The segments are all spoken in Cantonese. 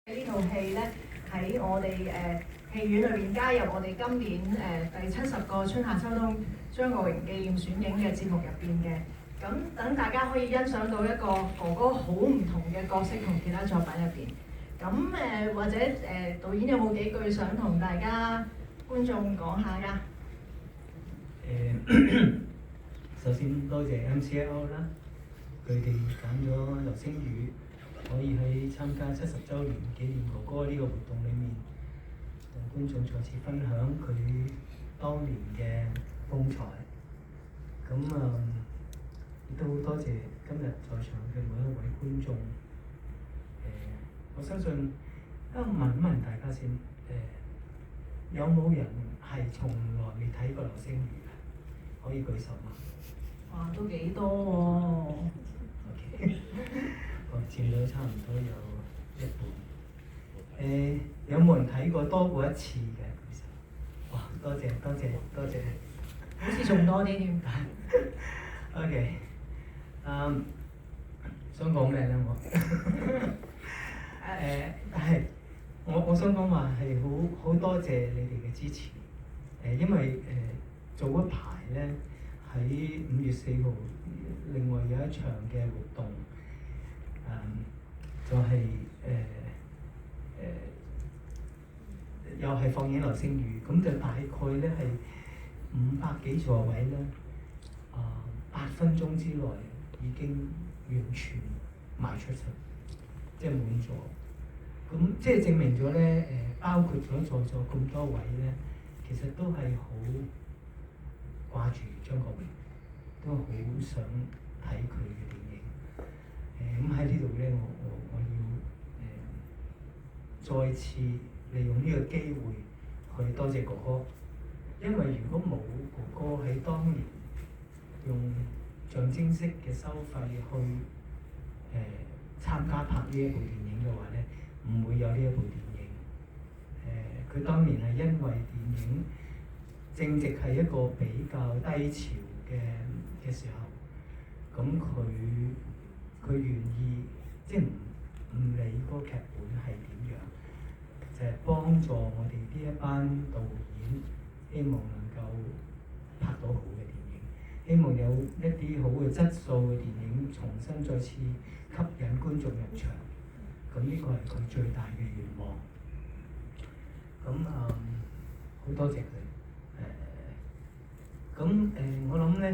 呢套戲咧喺我哋戲院裏邊加入我哋今年第70個春夏秋冬張國榮紀念選映嘅節目入邊嘅，咁等大家可以欣賞到一個哥哥好唔同嘅角色同其他作品入邊。咁或者導演有冇幾句想同大家觀眾講下㗎？首先多謝 MCL 啦，佢哋揀咗流星雨可以喺參加70週年紀念哥哥呢個活動裏面，同觀眾再次分享佢當年嘅風采。咁亦都好多謝今日在場嘅每一位觀眾。我相信問一問大家先，有冇人係從來未睇過流星雨嘅？可以舉手嗎？哇，都幾多喎！OK， 我佔到差唔多有一半。有冇人睇過多過一次嘅？舉手。哇，多謝多謝多謝。好似仲多啲添。OK，想講咩咧我？但係我想講話係好多謝你哋嘅支持。因為早一排咧喺5月4號，另外有一場嘅活動，就係又係放映流星雨，咁就大概咧係500幾座位咧，8分鐘之內已經完全賣出晒，即係滿座。咁即係證明咗咧，包括咗在座咁多位咧，其實都係好掛住張國榮，都好想睇佢嘅電影。咁喺呢度咧，我要再次利用呢個機會去多謝哥哥，因為如果冇哥哥喺當年用象徵式嘅收費去參加拍呢一部電影嘅話咧，唔會有呢一部電影。佢當年係因為電影正值係一個比較低潮嘅時候，咁佢願意即係唔理嗰個劇本係點樣，就係幫助我哋呢一班導演，希望能夠拍到好嘅電影，希望有一啲好嘅質素嘅電影重新再次吸引觀眾入場。咁呢個係佢最大嘅願望。咁好多謝佢。我諗咧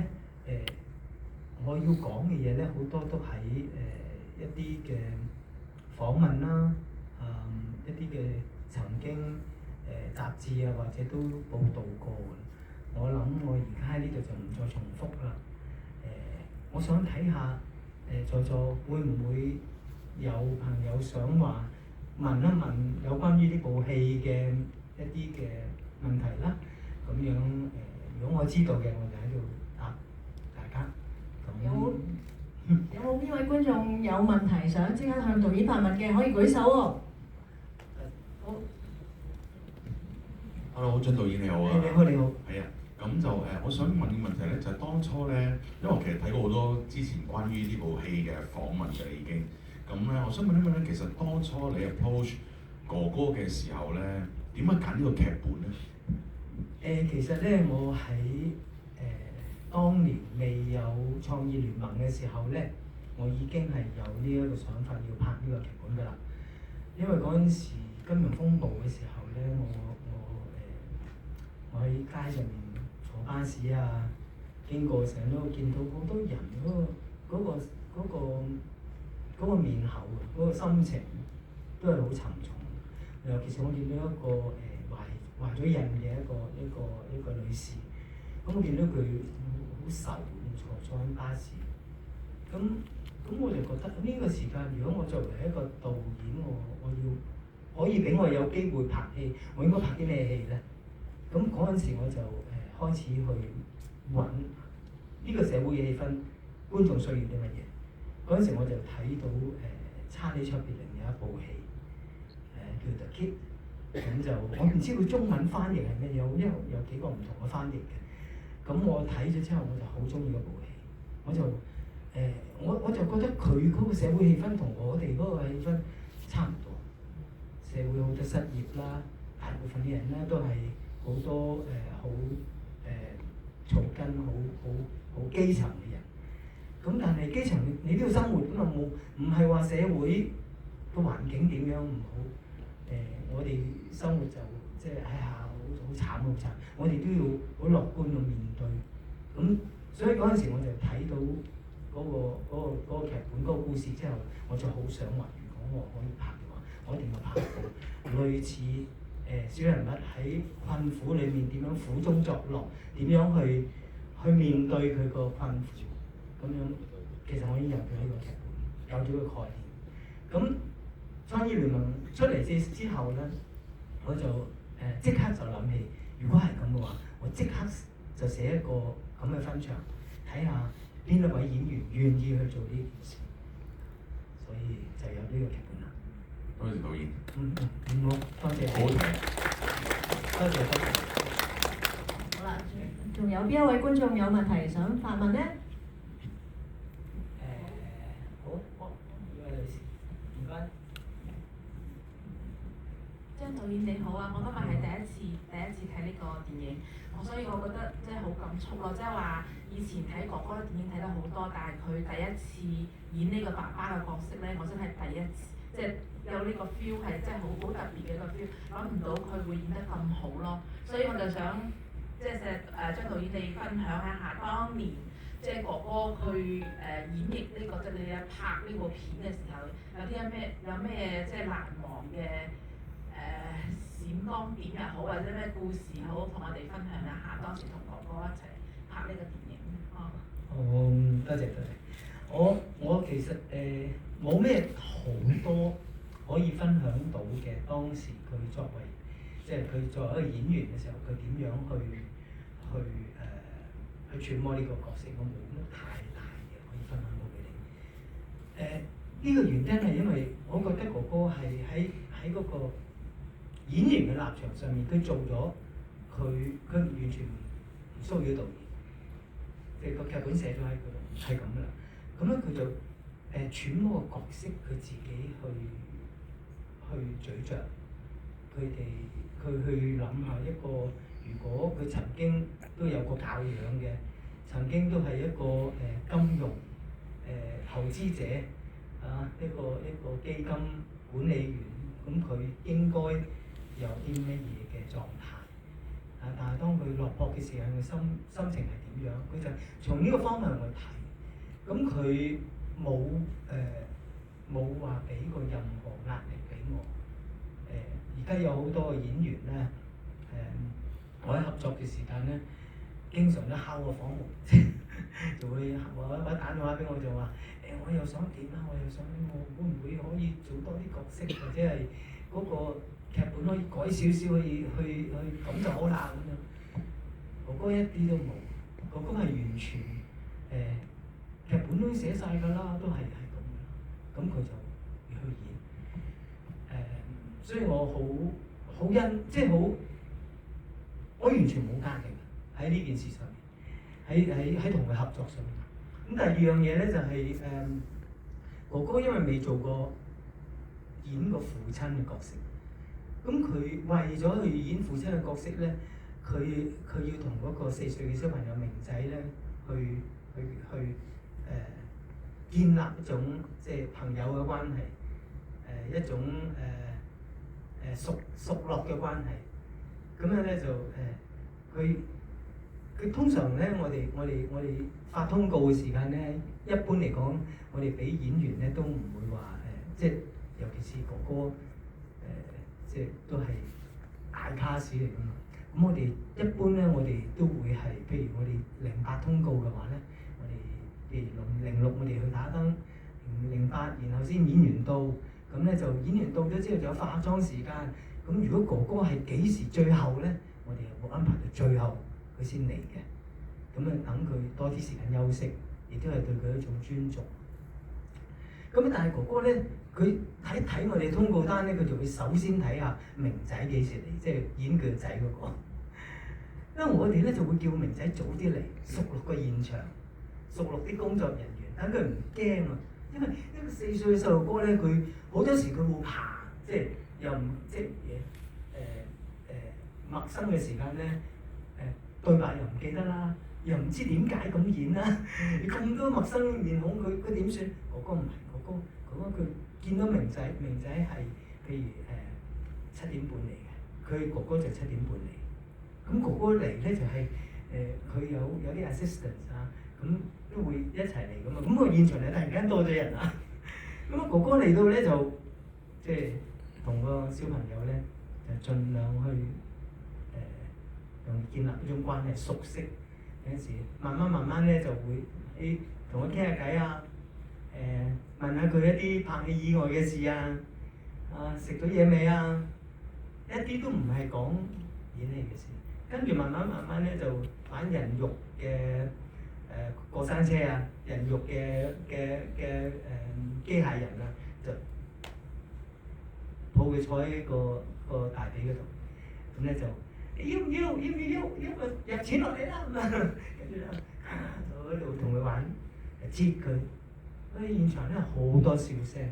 我要講嘅嘢咧，好多都喺一啲嘅訪問啦，一啲嘅曾經雜誌啊，或者都報導過嘅。我諗我而家喺呢度就唔再重複啦。我想睇下在座會唔會有朋友想話問一問有關於呢部戲嘅一啲嘅問題啦。咁樣如果我知道嘅，我就喺度答大家。有冇邊位觀眾有問題想即刻向導演發問嘅，可以舉手喎。好。Hello， 張導演你好啊。你好，你好。係啊，咁就我想問嘅問題咧，就係當初咧，因為我其實睇過好多之前關於呢部戲嘅訪問嘅已經。咁咧，我想問一問咧，其實當初你 approach 哥哥嘅時候咧，點解揀呢個劇本咧？其實咧，我喺當年未有創意聯盟嘅時候咧，我已經係有呢一個想法要拍呢個劇本㗎啦。因為嗰陣時金融風暴嘅時候咧，我喺街上面坐巴士啊，經過成日都見到好多人嗰個面口啊，嗰個心情都係好沉重。尤其是我見到一個懷咗孕嘅一個女士，咁我見到佢好愁咁坐喺巴士，咁我就覺得呢個時間，如果我作為一個導演，我要可以俾我有機會拍戲，我應該拍啲咩戲咧？咁嗰陣時我就開始去揾呢個社會嘅氣氛，觀眾需要啲乜嘢？嗰陣時我就睇到查理卓別林有一部戲叫 The Kid。咁就我唔知佢中文翻譯係咩，因為有幾個唔同嘅翻譯嘅。咁我睇咗之後，我就好中意嗰部戲。我就覺得佢嗰個社會氣氛同我哋嗰個氣氛差唔多。多失業啦，大部分嘅人咧都係好多好草根、好基層嘅人。咁但係基層你都要生活㗎嘛，唔係話社會個環境點樣唔好，我哋生活就即係好慘，我哋都要好樂觀去面對。咁所以嗰陣時我就睇到嗰個劇本嗰個故事之後，我就好想話，如果我可以拍嘅話，我一定要拍到類似小人物喺困苦裏面點樣苦中作樂，點樣去面對佢個困苦咁樣。其實我已經有咗呢個劇本，有咗個概念。咁創意聯盟出嚟之後咧，我就即刻就諗起，如果係咁嘅話，我即刻就寫一個咁嘅分場，睇下邊一位演員願意去做呢件事，所以就有呢個劇本啦。多謝導演。好，多謝。好睇。多謝。好啦，仲有邊一位觀眾有問題想發問咧？好，呢位女士，唔該。張導演你好啊！我今日係第一次睇呢個電影，所以我覺得即係好感觸咯。即係話以前睇哥哥嘅電影睇得好多，但係佢第一次演呢個爸爸嘅角色咧，我真係第一次，即係有呢個 feel 係真係好特別嘅一個 feel，諗唔到佢會演得咁好咯。所以我就想即係張導演你分享一下當年即係哥哥去演繹呢個即係你拍呢部片嘅時候，有咩即係難忘嘅閃光點又好，或者咩故事好，同我哋分享一下當時同哥哥一齊拍呢個電影。多謝。我其實冇咩好多可以分享到嘅。當時佢作為佢作為一個演員嘅時候，佢點樣去揣摩呢個角色，我冇乜太大嘅可以分享到俾你。呢個原因係因為我覺得哥哥係喺嗰個演員嘅立場上面，佢做咗佢完全唔騷擾導演，即係個劇本寫咗喺嗰度係咁噶啦。咁咧佢就揣摩個角色，佢自己去咀嚼，佢去諗下一個，如果佢曾經都有個教養嘅，曾經都係一個金融投資者一個基金管理員，咁佢應該有啲乜嘢嘅狀態？但係當佢落魄嘅時候，佢心情係點樣？佢就從呢個方向去睇。咁佢冇話俾過任何壓力俾我。而家有好多嘅演員咧，我喺合作嘅時間咧，經常都敲我房門，就會或者打電話俾我，就話我又想點啊，我又想我會唔會可以做多啲角色，或者係嗰個劇本可以改少少，去咁就好啦咁樣。哥哥一啲都冇，哥哥係完全劇本都寫晒㗎啦，都係咁嘅，咁佢就去演。所以我好即係好，我完全冇壓力喺呢件事上面，喺同佢合作上面。咁第二樣嘢咧就係哥哥因為未做過演過父親嘅角色，咁佢為咗去演父親嘅角色咧，佢要同嗰個4歲嘅小朋友明仔咧去建立一種即係朋友嘅關係，一種熟絡嘅關係。咁樣咧就佢通常咧，我哋發通告嘅時間咧，一般嚟講，我哋俾演員咧都唔會話即係尤其是哥哥即係都係大卡士嚟㗎嘛。咁我哋一般咧，我哋都會係譬如我哋08通告嘅話咧，我哋譬如06我哋去打燈，08然後先演員到，咁咧就演員到咗之後就有化妝時間。咁如果哥哥係幾時最後咧，我哋會安排到最後佢先嚟嘅。咁啊等佢多啲時間休息，亦都係對佢一種尊重。咁但係哥哥咧，佢睇我哋通告單咧，佢就會首先睇下明仔幾時嚟，即係演佢個仔嗰個。因為我哋咧就會叫明仔早啲嚟，熟絡個現場，熟絡啲工作人員，等佢唔驚啊。因為一個4歲嘅細路哥咧，佢好多時佢會怕，即係又唔即係陌生嘅時間咧，對白又唔記得啦，又唔知點解咁演啦，咁多陌生面孔，佢點算？哥哥唔係哥哥佢見到明仔係譬如7點半嚟嘅，佢哥哥就7點半嚟。咁哥哥嚟咧就係佢有啲 assistants 啊，咁都會一齊嚟噶嘛。咁個現場咧突然間多咗人啊，咁啊哥哥嚟到咧就即係同個小朋友咧就盡量去用建立一種關係，熟悉有陣時慢慢咧就會同佢傾下偈啊，問下佢一啲拍戲以外嘅事啊，食咗嘢未啊？一啲都唔係講演戲嘅事。跟住慢慢咧就玩人肉嘅過山車啊，人肉嘅機械人啊，就抱佢坐喺個大髀嗰度，咁咧就要入錢落嚟啦咁啊，跟住咧就喺度同佢玩，接佢，現場咧好多笑聲。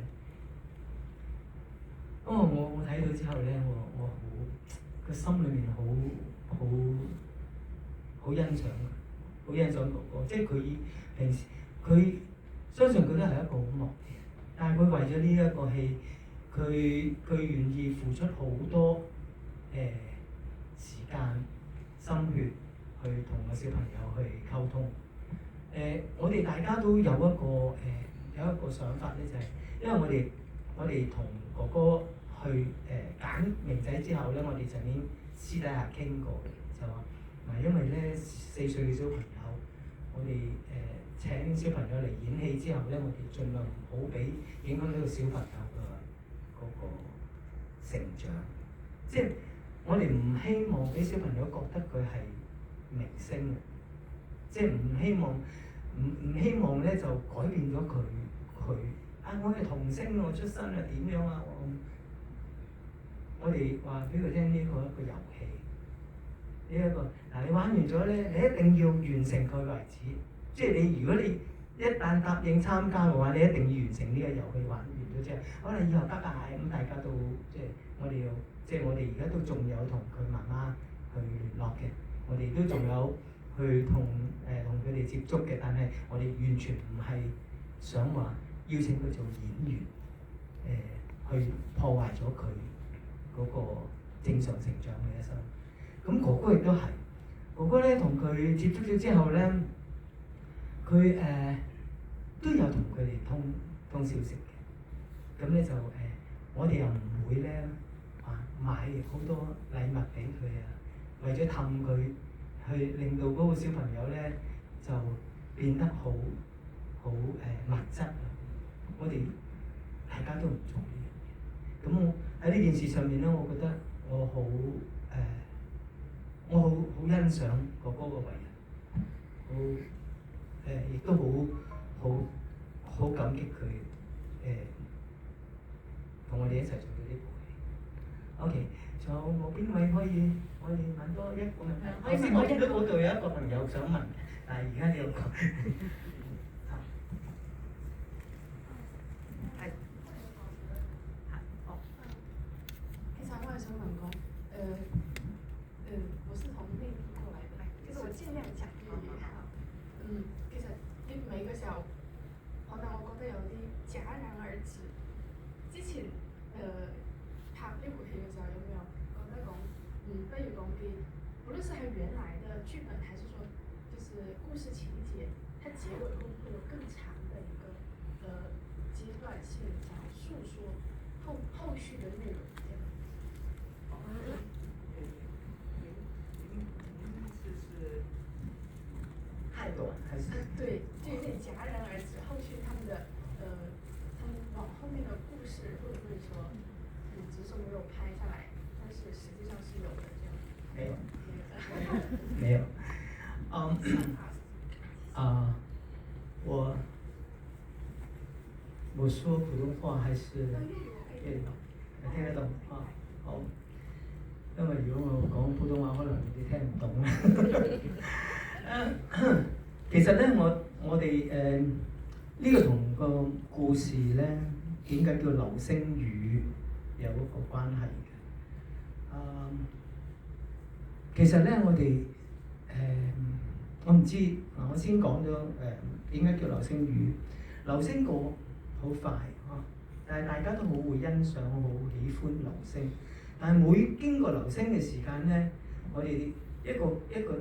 我睇到之後咧，我好個心裏面好欣賞哥哥，即係佢平時佢相信佢都係一個好忙嘅人，但係佢為咗呢一個戲，佢願意付出好多時間心血去同個小朋友去溝通。我哋大家都有一個想法咧，就係因為我哋同哥哥去揀明仔之後咧，我哋曾經私底下傾過嘅，就話因為咧4歲嘅小朋友，我哋請小朋友嚟演戲之後咧，我哋盡量唔好俾影響呢個小朋友嘅嗰個成長，即係我哋唔希望俾小朋友覺得佢係明星，即係唔希望咧就改變咗佢我係童星，我出身係點樣啊？我哋話俾佢聽呢個一個遊戲，你玩完咗咧，你一定要完成佢為止。即係如果你一旦答應參加嘅話，你一定要完成呢個遊戲，玩完咗之後，可能以後拜拜咁，大家都我哋而家都仲有同佢媽媽去聯絡嘅，我哋都仲有去同佢哋接觸嘅，但係我哋完全唔係想話邀請佢做演員，去破壞咗佢嗰個正常成長嘅一生。咁哥哥亦都係，哥哥咧同佢接觸咗之後咧，佢都有同佢哋通消息嘅。咁咧就我哋又唔會咧買好多禮物俾佢啊，為咗氹佢，去令到嗰個小朋友咧就變得好物質啊！我哋大家都唔做呢樣嘢。咁我喺呢件事上面咧，我覺得我好欣賞哥哥嘅為人，亦都好感激佢同我哋一齊做到呢部戲。OK，仲有冇邊位可以我哋問多一個問題？頭先我見到嗰度有一個朋友想問，但係而家你有講。其實我係想問講，我是從內地過來的，其實我盡量講粵語哈。其實啲每個時候，可能我覺得有啲戛然而止。之前拍呢部戲嘅時候，有沒有覺得講，不如講啲，無論是係原來的劇本，還是說就是故事情節，它結尾會不會有更長的一個階段性想要訴說後續的內容這樣？太短還是？對，就有點戛然而止。後續他們的他們往後面的故事會不會說，只是說沒有拍下來，但是實際上是有的這樣？沒有，沒有。我說普通話還是粵語？聽得懂啊？好。因為如果我講普通話，可能你聽唔懂啦。其實咧，我哋呢個同個故事咧，點解叫流星雨有嗰個關係嘅。其實咧，我哋我唔知我先講咗點解叫流星雨。流星過好快啊，但係大家都好會欣賞，好喜歡流星。但係每經過流星嘅時間咧，我哋一個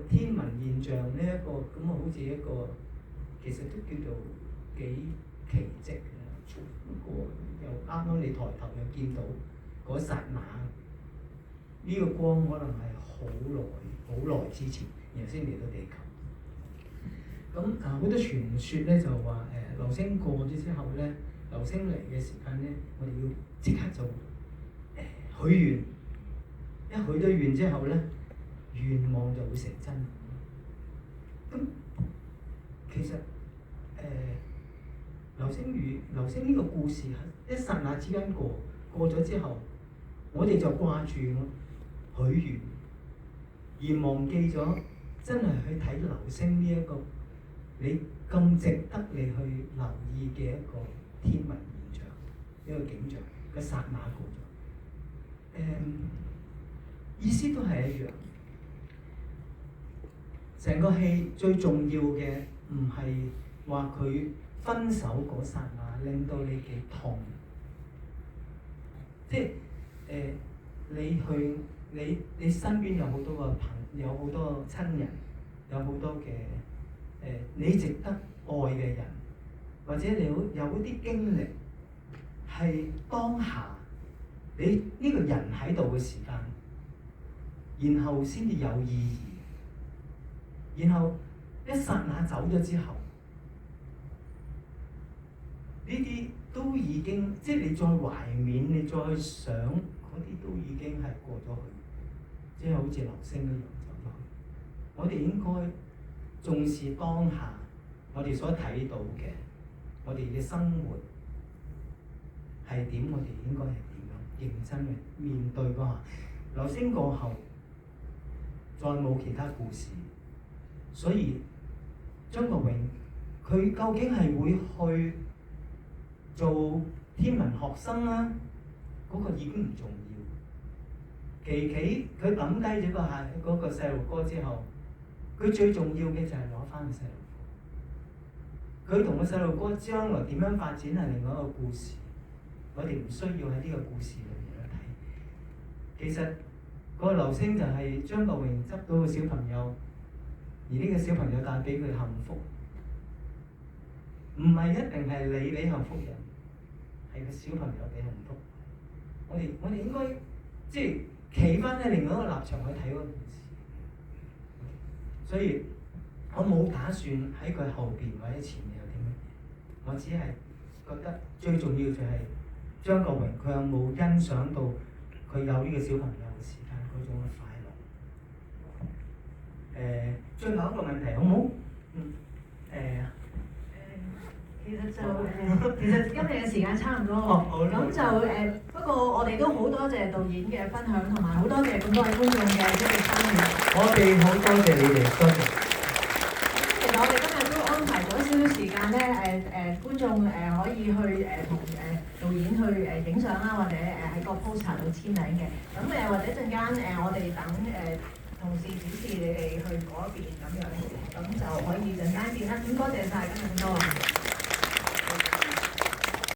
天文現象呢，一個咁好似一個其實都叫做幾奇蹟嘅。不過又啱啱你抬頭又見到嗰剎那，呢個光可能係好耐之前，然後先嚟到地球。咁好多傳說咧就話流星過咗之後咧，流星嚟嘅時間咧，我哋要即刻就許願，一許咗願之後咧，願望就會成真。咁其實流星呢個故事係一剎那之間過咗之後，我哋就掛住許願，而忘記咗真係去睇流星呢一個你咁值得你去留意嘅一個天文現象，一個景象嘅剎那過咗。意思都係一樣。成個戲最重要嘅唔係話佢分手嗰剎那令到你幾痛，即係你身邊有好多個有好多親人，有好多嘅你值得愛嘅人，或者你有啲經歷係當下你呢個人喺度嘅時間，然後先至有意義，然後一剎那走咗之後，呢啲都已經即係你再懷緬，你再想嗰啲都已經係過咗去，即係好似流星一樣走咗去。我哋應該重視當下，我哋所睇到嘅，我哋嘅生活係點，我哋應該係點樣認真去面對嗰下。流星過後，再冇其他故事，所以張國榮佢究竟係會去做天文學生啦，嗰個已經唔重要。琪琪佢抌低咗嗰個細路哥之後，佢最重要嘅就係攞翻個細路哥。佢同個細路哥將來點樣發展係另外一個故事，我哋唔需要喺呢個故事裏面去睇。其實嗰個流星就係張國榮執到個小朋友，而呢個小朋友帶俾佢幸福，唔係一定係你俾幸福人，係個小朋友俾幸福。我哋應該即係企翻喺另外一個立場去睇嗰件事。所以我冇打算喺佢後邊或者前面有啲乜嘢，我只係覺得最重要就係張國榮佢有冇欣賞到佢有呢個小朋友嘅時間嗰種嘅快樂。最後一個問題好唔好？其實今日嘅時間差唔多，咁就不過我哋都好多謝導演嘅分享，同埋好多謝咁多位觀眾嘅積極參與。我哋好多謝你哋，多謝。其實我哋今日都安排咗少少時間咧，觀眾可以去同導演去影相啦，或者喺個 poster 度簽名嘅。咁或者陣間我哋等同事指示你哋去嗰邊咁樣，咁就可以陣間見啦。咁多謝晒今日咁多位。